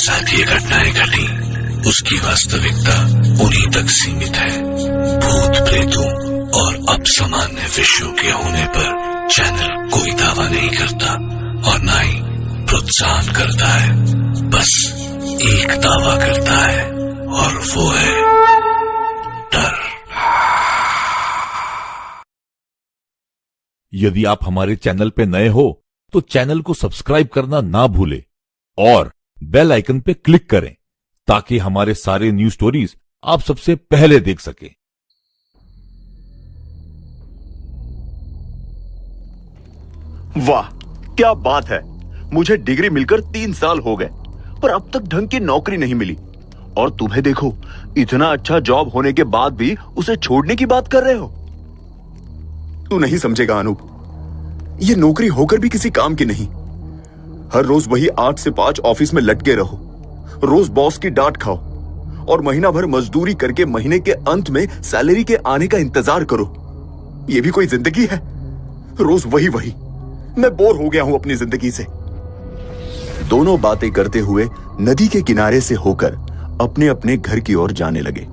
साथ ये घटनाएं घटी उसकी वास्तविकता उन्हीं तक सीमित है। भूत प्रेतों और अपसामान्य विषयों के होने पर चैनल कोई दावा नहीं करता और ना ही प्रोत्साहन करता है, बस एक दावा करता है और वो है डर। यदि आप हमारे चैनल पे नए हो तो चैनल को सब्सक्राइब करना ना भूलें और बेल आइकन पे क्लिक करें ताकि हमारे सारे न्यूज स्टोरीज आप सबसे पहले देख सकें। वाह, क्या बात है। मुझे डिग्री मिलकर 3 साल हो गए पर अब तक ढंग की नौकरी नहीं मिली। और तुम्हें देखो, इतना अच्छा जॉब होने के बाद भी उसे छोड़ने की बात कर रहे हो। तू नहीं समझेगा अनूप, ये नौकरी होकर भी किसी काम की नहीं। हर रोज वही 8 से 5 ऑफिस में लटके रहो, रोज बॉस की डांट खाओ और महीना भर मजदूरी करके महीने के अंत में सैलरी के आने का इंतजार करो। ये भी कोई जिंदगी है? रोज वही वही। मैं बोर हो गया हूं अपनी जिंदगी से। दोनों बातें करते हुए नदी के किनारे से होकर अपने अपने घर की ओर जाने लगे।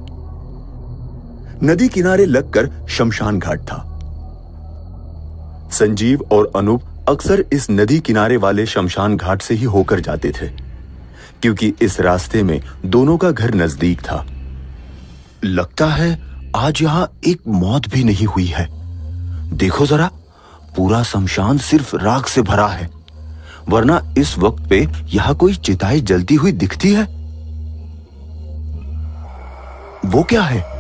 नदी किनारे लगकर शमशान घाट था। संजीव और अनूप अक्सर इस नदी किनारे वाले शमशान घाट से ही होकर जाते थे क्योंकि इस रास्ते में दोनों का घर नजदीक था। लगता है आज यहां एक मौत भी नहीं हुई है। देखो जरा, पूरा शमशान सिर्फ राख से भरा है, वरना इस वक्त पे यहां कोई चिताएं जलती हुई दिखती है। वो क्या है?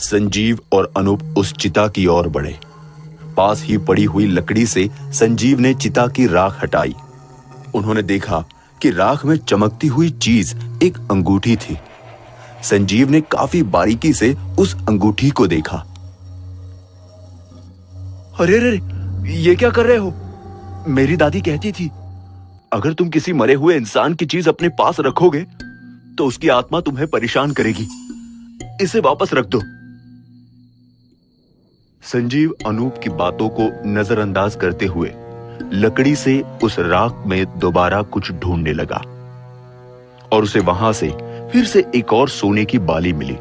संजीव और अनूप उस चिता की ओर बढ़े। पास ही पड़ी हुई लकड़ी से संजीव ने चिता की राख हटाई। उन्होंने देखा कि राख में चमकती हुई चीज एक अंगूठी थी। संजीव ने काफी बारीकी से उस अंगूठी को देखा। अरे रे, ये क्या कर रहे हो? मेरी दादी कहती थी, अगर तुम किसी मरे हुए इंसान की चीज अपने पास रखोगे तो उसकी आत्मा तुम्हें परेशान करेगी। इसे वापस रख दो। संजीव अनूप की बातों को नजरअंदाज करते हुए लकड़ी से उस राख में दोबारा कुछ ढूंढने लगा और उसे वहां से फिर से एक और सोने की बाली मिली।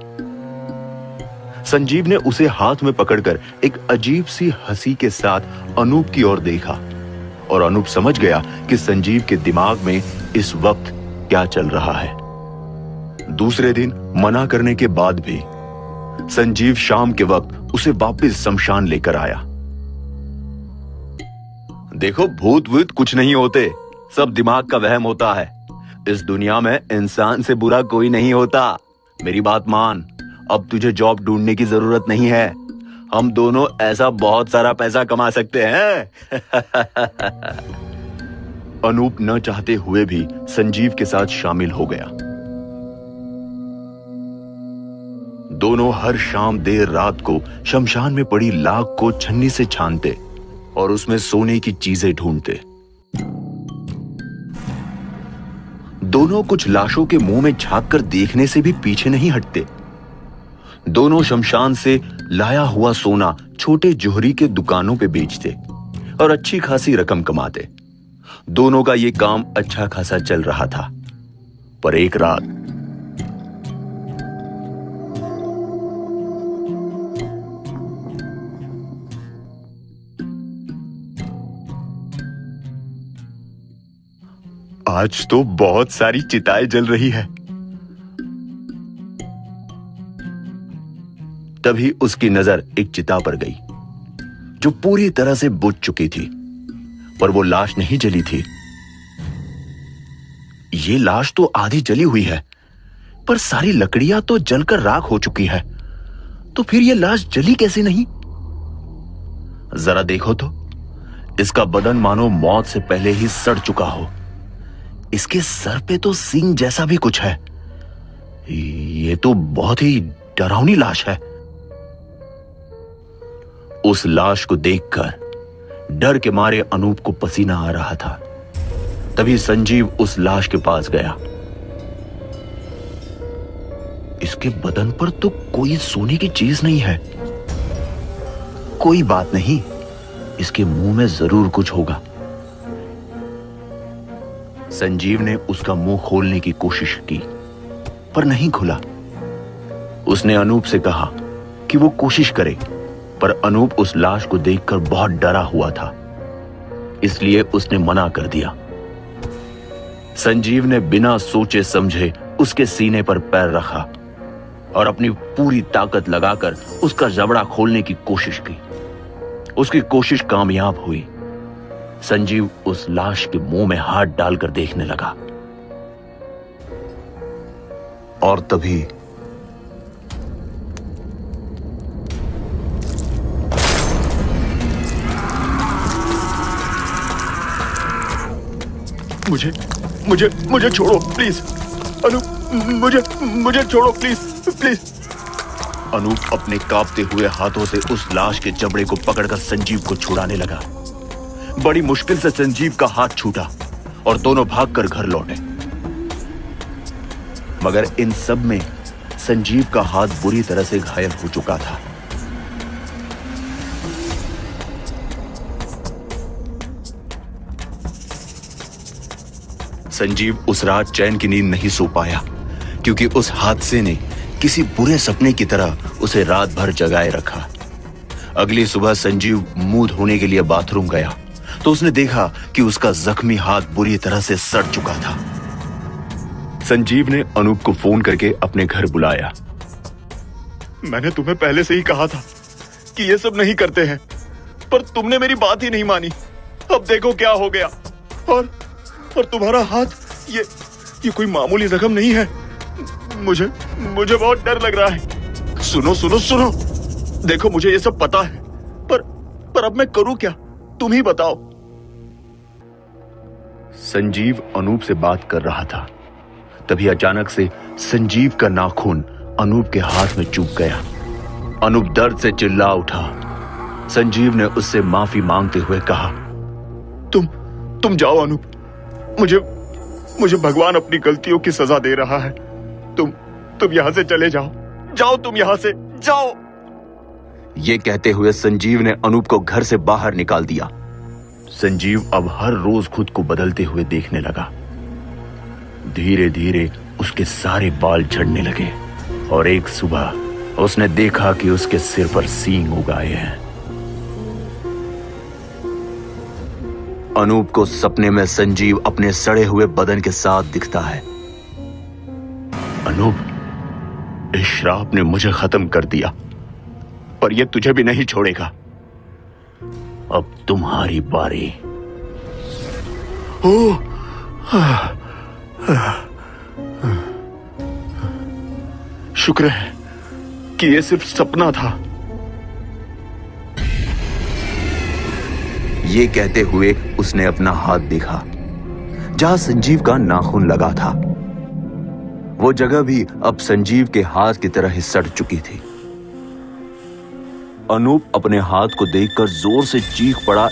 संजीव ने उसे हाथ में पकड़कर एक अजीब सी हंसी के साथ अनूप की ओर देखा और अनूप समझ गया कि संजीव के दिमाग में इस वक्त क्या चल रहा है। दूसरे दिन मना करने के बाद भी संजीव शाम के वक्त उसे वापस शमशान लेकर आया। देखो, भूत वूत कुछ नहीं होते, सब दिमाग का वहम होता है। इस दुनिया में इंसान से बुरा कोई नहीं होता। मेरी बात मान, अब तुझे जॉब ढूंढने की जरूरत नहीं है। हम दोनों ऐसा बहुत सारा पैसा कमा सकते हैं। अनूप न चाहते हुए भी संजीव के साथ शामिल हो गया। दोनों हर शाम देर रात को शमशान में पड़ी लाख को छन्नी से छानते और उसमें सोने की चीजें ढूंढते। दोनों कुछ लाशों के मुंह में झांक कर देखने से भी पीछे नहीं हटते। दोनों शमशान से लाया हुआ सोना छोटे जोहरी के दुकानों पे बेचते और अच्छी खासी रकम कमाते। दोनों का ये काम अच्छा खासा चल रहा था। पर एक रात आज तो बहुत सारी चिताएं जल रही है। तभी उसकी नजर एक चिता पर गई जो पूरी तरह से बुझ चुकी थी, पर वो लाश नहीं जली थी। ये लाश तो आधी जली हुई है, पर सारी लकड़ियां तो जलकर राख हो चुकी है। तो फिर ये लाश जली कैसे नहीं? जरा देखो तो, इसका बदन मानो मौत से पहले ही सड़ चुका हो। इसके सर पे तो सींग जैसा भी कुछ है। ये तो बहुत ही डरावनी लाश है। उस लाश को देखकर डर के मारे अनूप को पसीना आ रहा था। तभी संजीव उस लाश के पास गया। इसके बदन पर तो कोई सोने की चीज नहीं है। कोई बात नहीं, इसके मुंह में जरूर कुछ होगा। संजीव ने उसका मुंह खोलने की कोशिश की, पर नहीं खुला। उसने अनूप से कहा कि वो कोशिश करे, पर अनूप उस लाश को देखकर बहुत डरा हुआ था, इसलिए उसने मना कर दिया। संजीव ने बिना सोचे समझे उसके सीने पर पैर रखा और अपनी पूरी ताकत लगाकर उसका जबड़ा खोलने की कोशिश की। उसकी कोशिश कामयाब हुई। संजीव उस लाश के मुंह में हाथ डालकर देखने लगा और तभी मुझे मुझे मुझे छोड़ो प्लीज। अनूप, मुझे छोड़ो प्लीज प्लीज। अनूप अपने कांपते हुए हाथों से उस लाश के जबड़े को पकड़कर संजीव को छुड़ाने लगा। बड़ी मुश्किल से संजीव का हाथ छूटा और दोनों भागकर घर लौटे। मगर इन सब में संजीव का हाथ बुरी तरह से घायल हो चुका था। संजीव उस रात चैन की नींद नहीं सो पाया, क्योंकि उस हादसे ने किसी बुरे सपने की तरह उसे रात भर जगाए रखा। अगली सुबह संजीव मुंह धोने के लिए बाथरूम गया तो उसने देखा कि उसका जख्मी हाथ बुरी तरह से सड़ चुका था। संजीव ने अनूप को फोन करके अपने घर बुलाया। मैंने तुम्हें पहले से ही कहा था कि ये सब नहीं करते हैं, पर तुमने मेरी बात ही नहीं मानी। अब देखो क्या हो गया। और तुम्हारा हाथ ये कोई मामूली जख्म नहीं है। मुझे बहुत डर लग रहा है। सुनो, देखो मुझे ये सब पता है, पर अब मैं करूं क्या, तुम ही बताओ। संजीव अनूप से बात कर रहा था, तभी अचानक से संजीव का नाखून अनूप के हाथ में चुभ गया। अनूप दर्द से चिल्ला उठा। संजीव ने उससे माफी मांगते हुए कहा, तुम जाओ अनूप, मुझे भगवान अपनी गलतियों की सजा दे रहा है। तुम यहां से चले जाओ, तुम यहां से जाओ। ये कहते हुए संजीव ने अनूप को घर से बाहर निकाल दिया। संजीव अब हर रोज खुद को बदलते हुए देखने लगा। धीरे धीरे उसके सारे बाल झड़ने लगे और एक सुबह उसने देखा कि उसके सिर पर सींग उग आए हैं। अनूप को सपने में संजीव अपने सड़े हुए बदन के साथ दिखता है। अनूप, इस श्राप ने मुझे खत्म कर दिया, पर यह तुझे भी नहीं छोड़ेगा। अब तुम्हारी बारी। शुक्र है कि यह सिर्फ सपना था। ये कहते हुए उसने अपना हाथ देखा जहां संजीव का नाखून लगा था। वो जगह भी अब संजीव के हाथ की तरह ही सड़ चुकी थी। अनूप अपने हाथ को देखकर जोर से चीख पड़ा।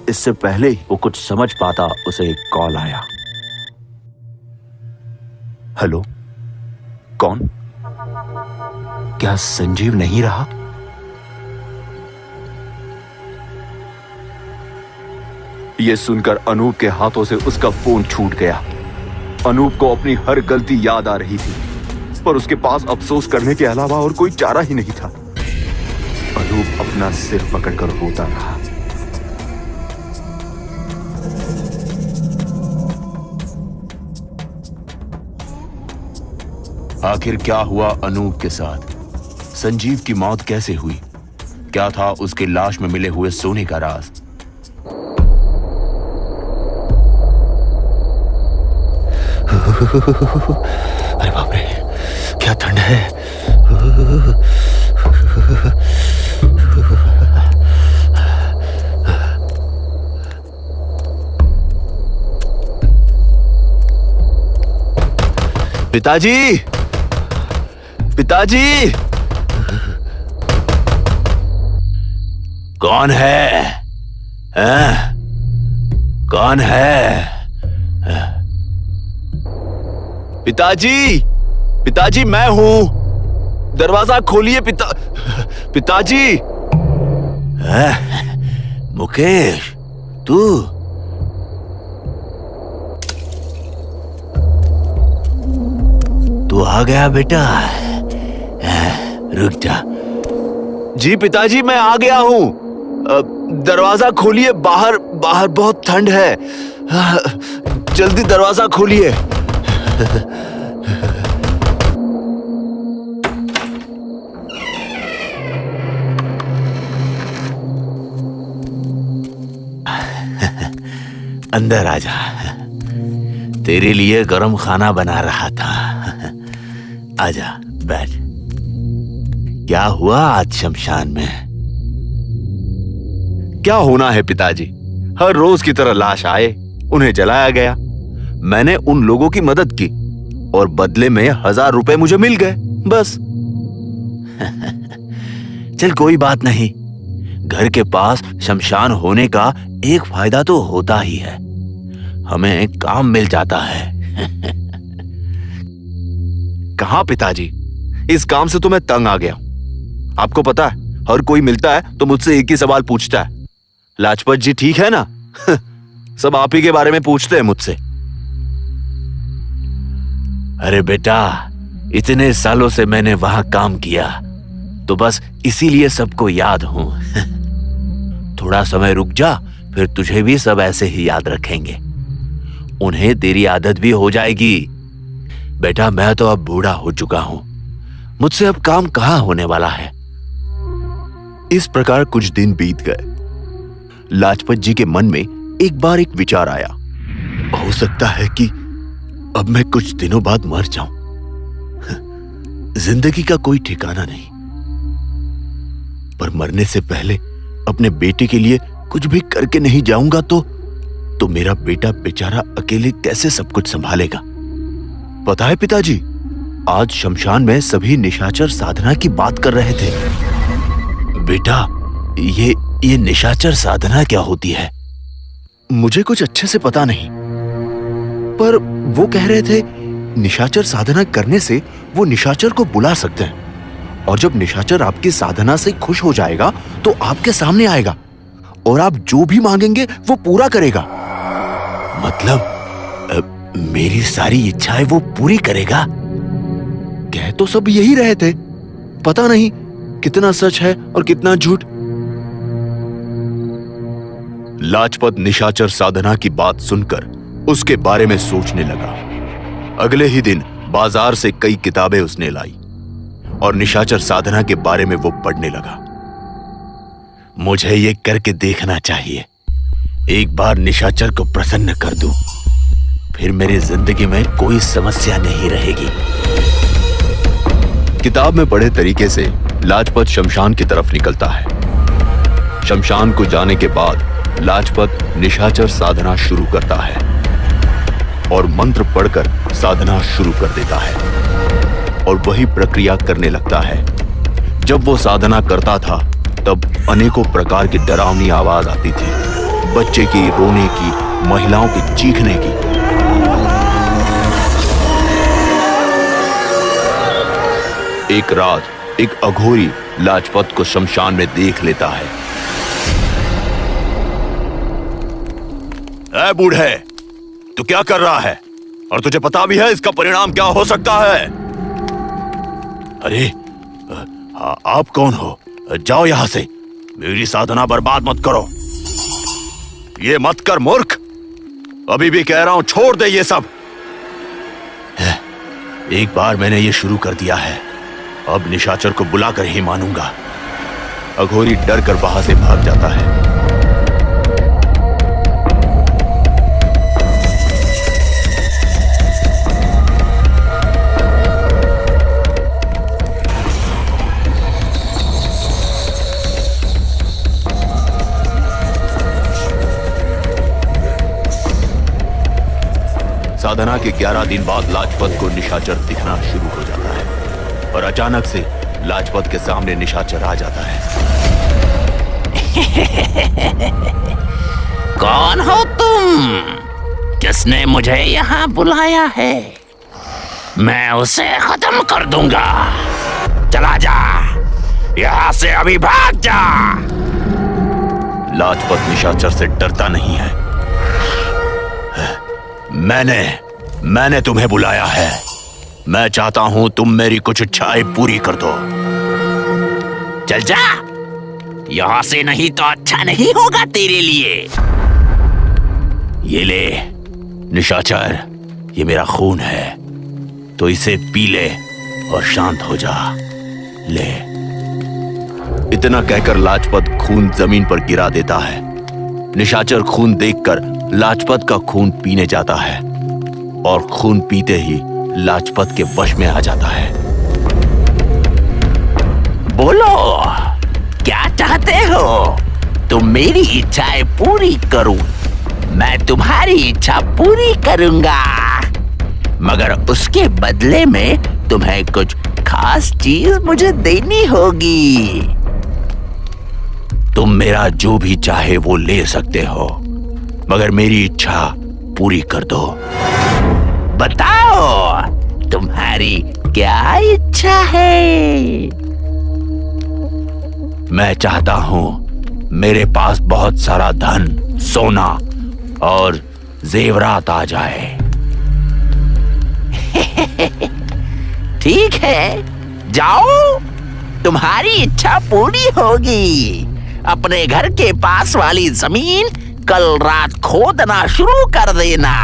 इससे पहले ही वो कुछ समझ पाता, उसे एक कॉल आया। हेलो, कौन? क्या संजीव नहीं रहा? यह सुनकर अनूप के हाथों से उसका फोन छूट गया। अनूप को अपनी हर गलती याद आ रही थी, पर उसके पास अफसोस करने के अलावा और कोई चारा ही नहीं था। अनूप अपना सिर पकड़कर रोता रहा। आखिर क्या हुआ अनूप के साथ? संजीव की मौत कैसे हुई? क्या था उसकी लाश में मिले हुए सोने का राज? अरे बाप रे, क्या ठंड है। पिताजी, पिताजी, कौन है? कौन है? पिताजी, पिताजी मैं हूं, दरवाजा खोलिए पिताजी। मुकेश, तू आ गया बेटा। रुक जा। जी पिताजी, मैं आ गया हूं। दरवाजा खोलिए, बाहर बहुत ठंड है। जल्दी दरवाजा खोलिए। अंदर आ जा, तेरे लिए गरम खाना बना रहा था। आजा, बैठ। क्या हुआ आज शमशान में? क्या होना है पिताजी, हर रोज की तरह लाश आए, उन्हें जलाया गया। मैंने उन लोगों की मदद की और बदले में 1000 रुपए मुझे मिल गए, बस। चल कोई बात नहीं, घर के पास शमशान होने का एक फायदा तो होता ही है, हमें काम मिल जाता है। कहां पिताजी, इस काम से तो मैं तंग आ गया हूं। आपको पता है, हर कोई मिलता है तो मुझसे एक ही सवाल पूछता है, लाजपत जी ठीक है ना? सब आप ही के बारे में पूछते हैं मुझसे। अरे बेटा, इतने सालों से मैंने वहां काम किया, तो बस इसीलिए सबको याद हूं। थोड़ा समय रुक जा, फिर तुझे भी सब ऐसे ही याद रखेंगे। उन्हें तेरी आदत भी हो जाएगी। बेटा, मैं तो अब बूढ़ा हो चुका हूं, मुझसे अब काम कहां होने वाला है। इस प्रकार कुछ दिन बीत गए। लाजपत जी के मन में एक बार एक विचार आया, हो सकता है कि अब मैं कुछ दिनों बाद मर जाऊं। जिंदगी का कोई ठिकाना नहीं, पर मरने से पहले अपने बेटे के लिए कुछ भी करके नहीं जाऊंगा तो मेरा बेटा बेचारा अकेले कैसे सब कुछ संभालेगा। पता है पिताजी, आज शमशान में सभी निशाचर साधना की बात कर रहे थे। बेटा, ये निशाचर साधना क्या होती है? मुझे कुछ अच्छे से पता नहीं, पर वो कह रहे थे निशाचर साधना करने से वो निशाचर को बुला सकते हैं, और जब निशाचर आपकी साधना से खुश हो जाएगा तो आपके सामने आएगा और आप जो भी मांगेंगे वो पूरा करेगा। मतलब मेरी सारी इच्छाएं वो पूरी करेगा? कह तो सब यही रहे थे, पता नहीं कितना सच है और कितना झूठ। लाजपत निशाचर साधना की बात सुनकर उसके बारे में सोचने लगा। अगले ही दिन बाजार से कई किताबें उसने लाई और निशाचर साधना के बारे में वो पढ़ने लगा। मुझे ये करके देखना चाहिए, एक बार निशाचर को प्रसन्न कर दूं, फिर मेरी जिंदगी में कोई समस्या नहीं रहेगी। किताब में पढ़े तरीके से लाजपत शमशान की तरफ निकलता है। शमशान को जाने के बाद लाजपत निशाचर साधना शुरू करता है और मंत्र पढ़कर साधना शुरू कर देता है और वही प्रक्रिया करने लगता है। जब वो साधना करता था तब अनेकों प्रकार की डरावनी आवाज आती थी, बच्चे की रोने की, महिलाओं की चीखने की। एक रात एक अघोरी लाजपत को शमशान में देख लेता है। ऐ बूढ़े, तू क्या कर रहा है? और तुझे पता भी है इसका परिणाम क्या हो सकता है? अरे आप कौन हो? जाओ यहां से, मेरी साधना बर्बाद मत करो। ये मत कर मूर्ख, अभी भी कह रहा हूं, छोड़ दे ये सब। एक बार मैंने ये शुरू कर दिया है, अब निशाचर को बुलाकर ही मानूंगा। अघोरी डर कर वहां से भाग जाता है। साधना के 11 दिन बाद लाजपत को निशाचर दिखना शुरू हो जाता है और अचानक से लाजपत के सामने निशाचर आ जाता है। कौन हो तुम? किसने मुझे यहाँ बुलाया है? मैं उसे खत्म कर दूंगा। चला जा, यहाँ से अभी भाग जा। लाजपत निशाचर से डरता नहीं है। मैंने तुम्हें बुलाया है। मैं चाहता हूं तुम मेरी कुछ इच्छाएं पूरी कर दो। चल जा, यहां से नहीं तो अच्छा नहीं होगा तेरे लिए। ये ले निशाचर, ये मेरा खून है, तो इसे पी ले और शांत हो जा। ले। इतना कहकर लाजपत खून जमीन पर गिरा देता है। निशाचर खून देखकर लाजपत का खून पीने जाता है और खून पीते ही लाजपत के वश में आ जाता है। बोलो, क्या चाहते हो? तुम मेरी इच्छाएं पूरी करूं? मैं तुम्हारी इच्छा पूरी करूंगा, मगर उसके बदले में तुम्हें कुछ खास चीज मुझे देनी होगी। तुम मेरा जो भी चाहे वो ले सकते हो, मगर मेरी इच्छा पूरी कर दो। बताओ, तुम्हारी क्या इच्छा है? मैं चाहता हूं मेरे पास बहुत सारा धन, सोना और जेवरात आ जाए। ठीक है, जाओ, तुम्हारी इच्छा पूरी होगी। अपने घर के पास वाली जमीन कल रात खोदना शुरू कर देना।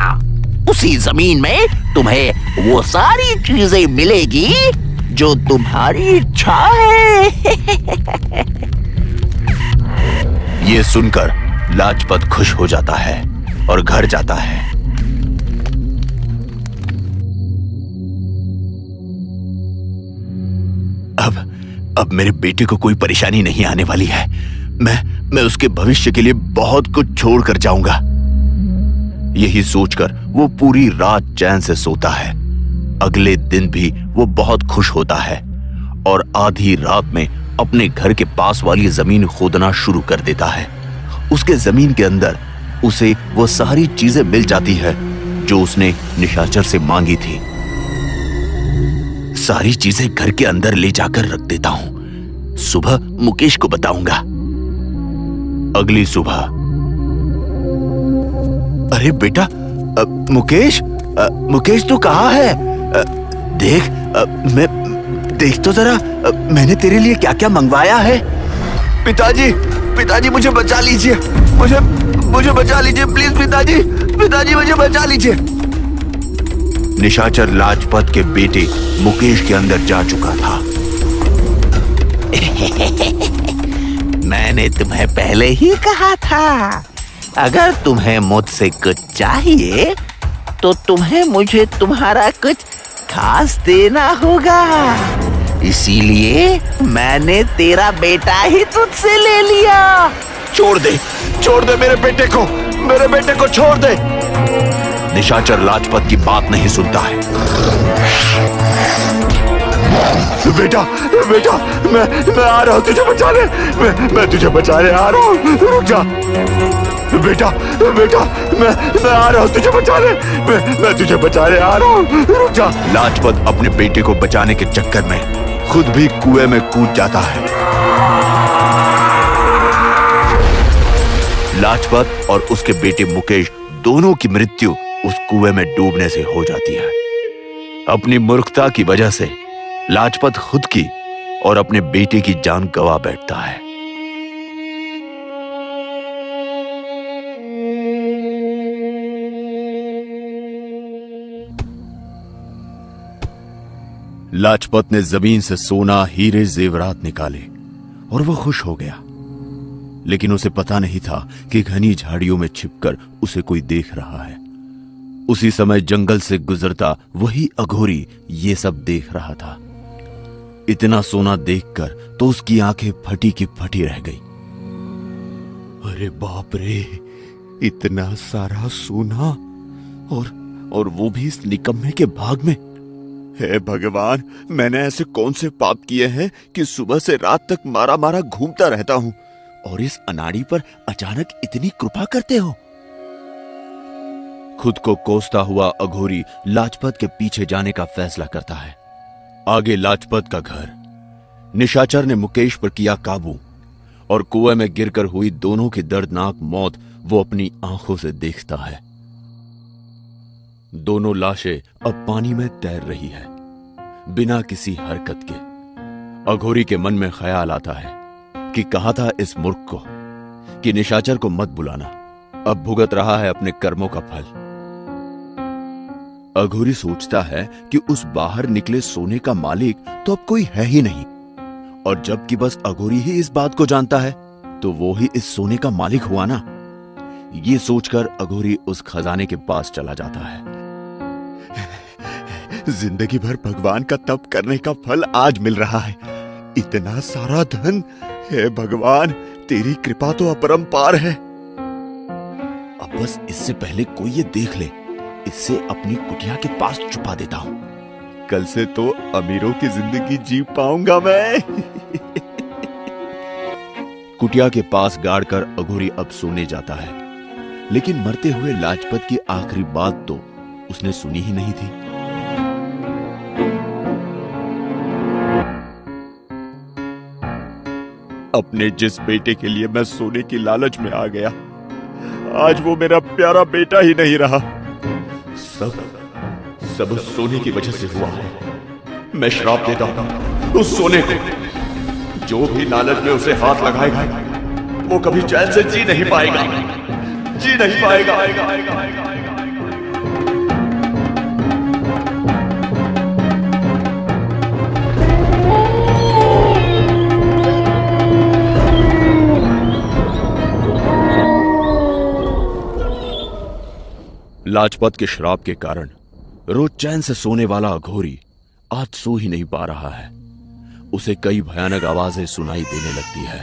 उसी जमीन में तुम्हें वो सारी चीजें मिलेगी जो तुम्हारी इच्छा है। ये सुनकर लाजपत खुश हो जाता है और घर जाता है। अब मेरे बेटे को कोई परेशानी नहीं आने वाली है। मैं उसके भविष्य के लिए बहुत कुछ छोड़ कर जाऊंगा। यही सोचकर वो पूरी रात चैन से सोता है। अगले दिन भी वो बहुत खुश होता है और आधी रात में अपने घर के पास वाली जमीन खोदना शुरू कर देता है। उसके जमीन के अंदर उसे वो सारी चीजें मिल जाती है जो उसने निशाचर से मांगी थी। सारी चीजें घर के अंदर ले जाकर रख देता हूं। सुबह मुकेश को बताऊंगा। अगली सुबह। अरे बेटा, मुकेश तू कहाँ है? देख तो जरा, मैंने तेरे लिए क्या क्या मंगवाया है। पिताजी मुझे बचा लीजिए, मुझे बचा लीजिए प्लीज। पिताजी मुझे बचा लीजिए। निशाचर लाजपत के बेटे मुकेश के अंदर जा चुका था। मैंने तुम्हें पहले ही कहा था, अगर तुम्हें मुझसे कुछ चाहिए तो तुम्हें मुझे तुम्हारा कुछ खास देना होगा। इसीलिए मैंने तेरा बेटा ही तुझसे ले लिया। छोड़ दे मेरे बेटे को छोड़ दे। निशाचर लाजपत की बात नहीं सुनता है। बेटा, मैं आ रहा हूं तुझे बचाने। मैं तुझे बचाने आ रहा हूं, रुक जा। बेटा, मैं आ रहा हूं तुझे बचाने। मैं तुझे बचाने आ रहा हूं, रुक जा। लाजपत अपने बेटे को बचाने के चक्कर में खुद भी कुएं में कूद जाता है। लाजपत और उसके बेटे मुकेश दोनों की मृत्यु उस कुएं में डूबने से हो जाती है। अपनी मूर्खता की वजह से लाजपत खुद की और अपने बेटे की जान गंवा बैठता है। लाजपत ने जमीन से सोना, हीरे, जेवरात निकाले और वो खुश हो गया। लेकिन उसे पता नहीं था कि घनी झाड़ियों में छिपकर उसे कोई देख रहा है। उसी समय जंगल से गुजरता वही अघोरी ये सब देख रहा था। इतना सोना देखकर तो उसकी आंखें फटी की फटी रह गई। अरे बाप रे, इतना सारा सोना और वो भी इस निकम्मे के भाग में। हे भगवान, मैंने ऐसे कौन से पाप किए हैं कि सुबह से रात तक मारा मारा घूमता रहता हूं और इस अनाड़ी पर अचानक इतनी कृपा करते हो। खुद को कोसता हुआ अघोरी लाजपत के पीछे जाने का फैसला करता है। आगे लाजपत का घर। निशाचर ने मुकेश पर किया काबू और कुएं में गिरकर हुई दोनों की दर्दनाक मौत वो अपनी आंखों से देखता है। दोनों लाशें अब पानी में तैर रही है, बिना किसी हरकत के। अघोरी के मन में ख्याल आता है कि कहा था इस मूर्ख को कि निशाचर को मत बुलाना, अब भुगत रहा है अपने कर्मों का फल। अघोरी सोचता है कि उस बाहर निकले सोने का मालिक तो अब कोई है ही नहीं, और जबकि बस अघोरी ही इस बात को जानता है तो वो ही इस सोने का मालिक हुआ ना। ये सोचकर अघोरी उस खजाने के पास चला जाता है। जिंदगी भर भगवान का तप करने का फल आज मिल रहा है। इतना सारा धन, हे भगवान तेरी कृपा तो अपरंपार है। अब बस इससे पहले कोई ये देख ले, इससे अपनी कुटिया के पास छुपा देता हूं। कल से तो अमीरों की जिंदगी जी पाऊंगा मैं। कुटिया के पास गाड़कर अघोरी अब सोने जाता है, लेकिन मरते हुए लाजपत की आखिरी बात तो उसने सुनी ही नहीं थी। अपने जिस बेटे के लिए मैं सोने की लालच में आ गया, आज वो मेरा प्यारा बेटा ही नहीं रहा। सब उस सोने की वजह से हुआ है। मैं श्राप देता हूं उस सोने को। जो भी लालच में उसे हाथ लगाएगा वो कभी चैन से जी नहीं पाएगा, जी नहीं पाएगा। लाजपत के श्राप के कारण रोज चैन से सोने वाला अघोरी आज सो ही नहीं पा रहा है। उसे कई भयानक आवाजें सुनाई देने लगती है।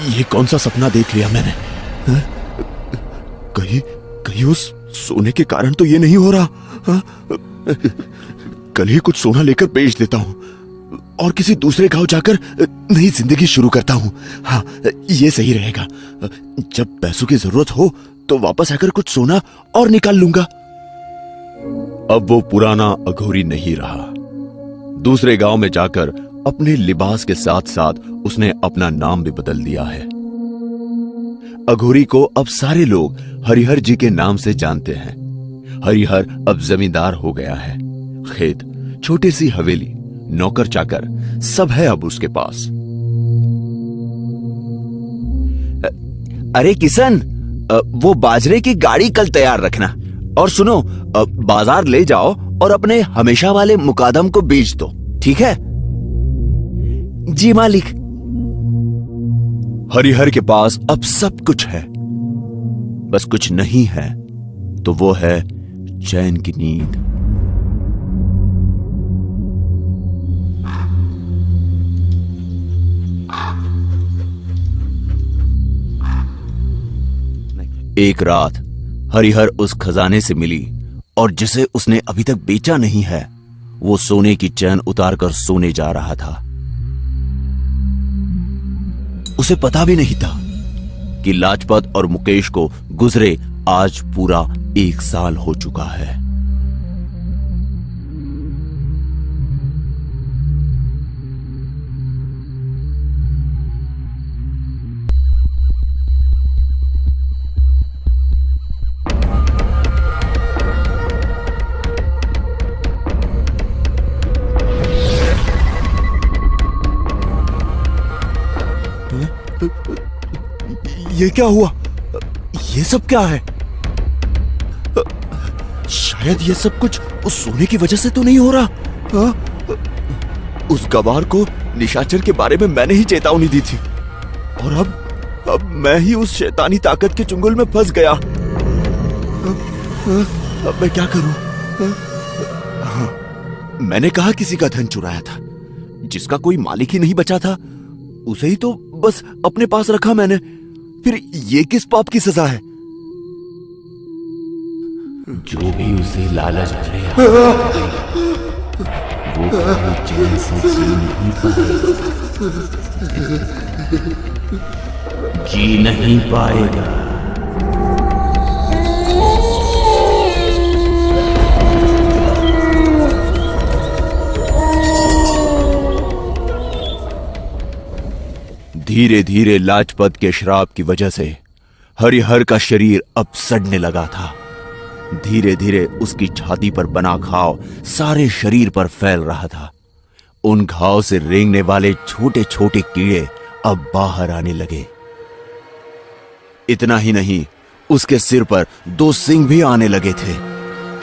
ये कौन सा सपना देख लिया मैंने? कहीं उस सोने के कारण तो ये नहीं हो रहा। कल ही कुछ सोना लेकर बेच देता हूं और किसी दूसरे गांव जाकर नई जिंदगी शुरू करता हूं। हाँ, ये सही रहेगा। जब पैसों की जरूरत हो तो वापस आकर कुछ सोना और निकाल लूंगा। अब वो पुराना अघोरी नहीं रहा। दूसरे गांव में जाकर अपने लिबास के साथ साथ उसने अपना नाम भी बदल दिया है। अघोरी को अब सारे लोग हरिहर जी के नाम से जानते हैं। हरिहर अब जमींदार हो गया है। खेत, छोटी सी हवेली, नौकर चाकर सब है अब उसके पास। अरे किशन, वो बाजरे की गाड़ी कल तैयार रखना, और सुनो, बाजार ले जाओ और अपने हमेशा वाले मुकादम को बेच दो, ठीक है? जी मालिक। हरिहर के पास अब सब कुछ है, बस कुछ नहीं है तो वो है चैन की नींद। एक रात हरिहर उस खजाने से मिली और जिसे उसने अभी तक बेचा नहीं है, वो सोने की चैन उतारकर सोने जा रहा था। उसे पता भी नहीं था कि लाजपत और मुकेश को गुजरे आज पूरा 1 साल हो चुका है। ये क्या हुआ? ये सब क्या है? शायद ये सब कुछ उस सोने की वजह से तो नहीं हो रहा। उस गवार को निशाचर के बारे में मैंने ही चेतावनी दी थी, और अब मैं ही उस शैतानी ताकत के चुंगल में फंस गया। अब मैं क्या करूं? मैंने कहा किसी का धन चुराया था, जिसका कोई मालिक ही नहीं बचा था, उसे ही तो बस अपने पास रखा मैंने। फिर ये किस पाप की सजा है? जो भी उसे लालच भरे वो कभी चैन से जी नहीं पाएगा, जी नहीं पाएगा। धीरे धीरे लाजपत के श्राप की वजह से हरिहर का शरीर अब सड़ने लगा था। धीरे धीरे उसकी छाती पर बना घाव सारे शरीर पर फैल रहा था। उन घाव से रेंगने वाले छोटे छोटे कीड़े अब बाहर आने लगे। इतना ही नहीं, उसके सिर पर 2 सींग भी आने लगे थे।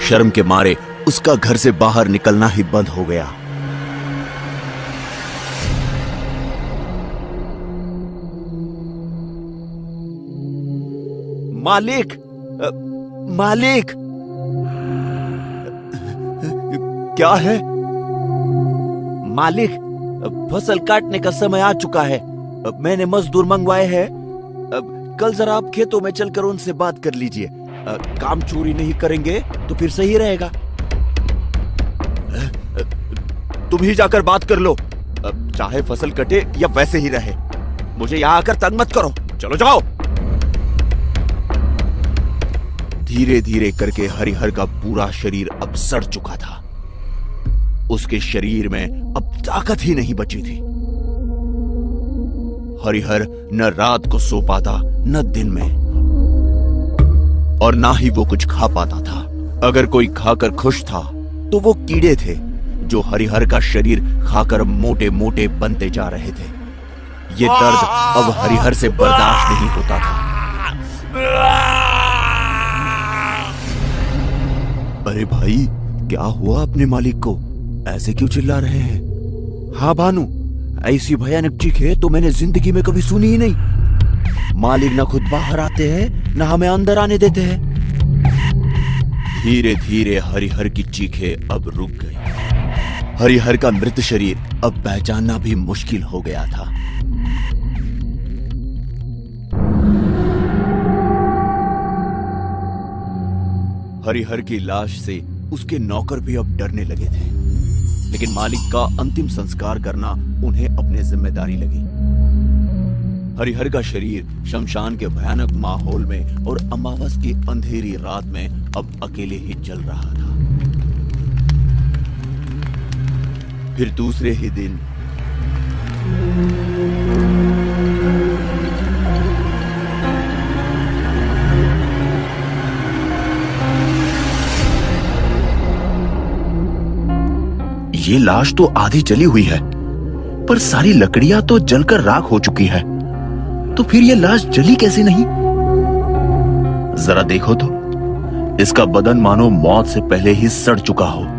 शर्म के मारे उसका घर से बाहर निकलना ही बंद हो गया। मालिक, मालिक, क्या है? मालिक, फसल काटने का समय आ चुका है। मैंने मजदूर मंगवाए हैं। कल जरा आप खेतों में चलकर उनसे बात कर लीजिए। काम चोरी नहीं करेंगे तो फिर सही रहेगा। तुम ही जाकर बात कर लो, चाहे फसल कटे या वैसे ही रहे। मुझे यहां आकर तंग मत करो, चलो जाओ। धीरे धीरे करके हरिहर का पूरा शरीर अब सड़ चुका था। उसके शरीर में अब ताकत ही नहीं बची थी। हरिहर न रात को सो पाता न दिन में, और ना ही वो कुछ खा पाता था। अगर कोई खाकर खुश था तो वो कीड़े थे जो हरिहर का शरीर खाकर मोटे मोटे बनते जा रहे थे। ये दर्द अब हरिहर से बर्दाश्त नहीं होता था। अरे भाई, क्या हुआ अपने मालिक को? ऐसे क्यों चिल्ला रहे हैं? हाँ भानु, ऐसी भयानक चीखें तो मैंने जिंदगी में कभी सुनी ही नहीं। मालिक ना खुद बाहर आते हैं ना हमें अंदर आने देते हैं। धीरे धीरे हरिहर की चीखें अब रुक गई। हरिहर का मृत शरीर अब पहचानना भी मुश्किल हो गया था। हरिहर की लाश से उसके नौकर भी अब डरने लगे थे, लेकिन मालिक का अंतिम संस्कार करना उन्हें अपने जिम्मेदारी लगी। हरिहर का शरीर शमशान के भयानक माहौल में और अमावस की अंधेरी रात में अब अकेले ही जल रहा था। फिर दूसरे ही दिन ये लाश तो आधी जली हुई है, पर सारी लकड़ियां तो जलकर राख हो चुकी है। तो फिर ये लाश जली कैसे नहीं? जरा देखो तो, इसका बदन मानो मौत से पहले ही सड़ चुका हो।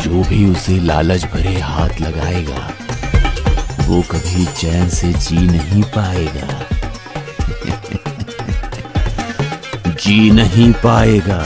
जो भी उसे लालच भरे हाथ लगाएगा वो कभी चैन से जी नहीं पाएगा। जी नहीं पाएगा।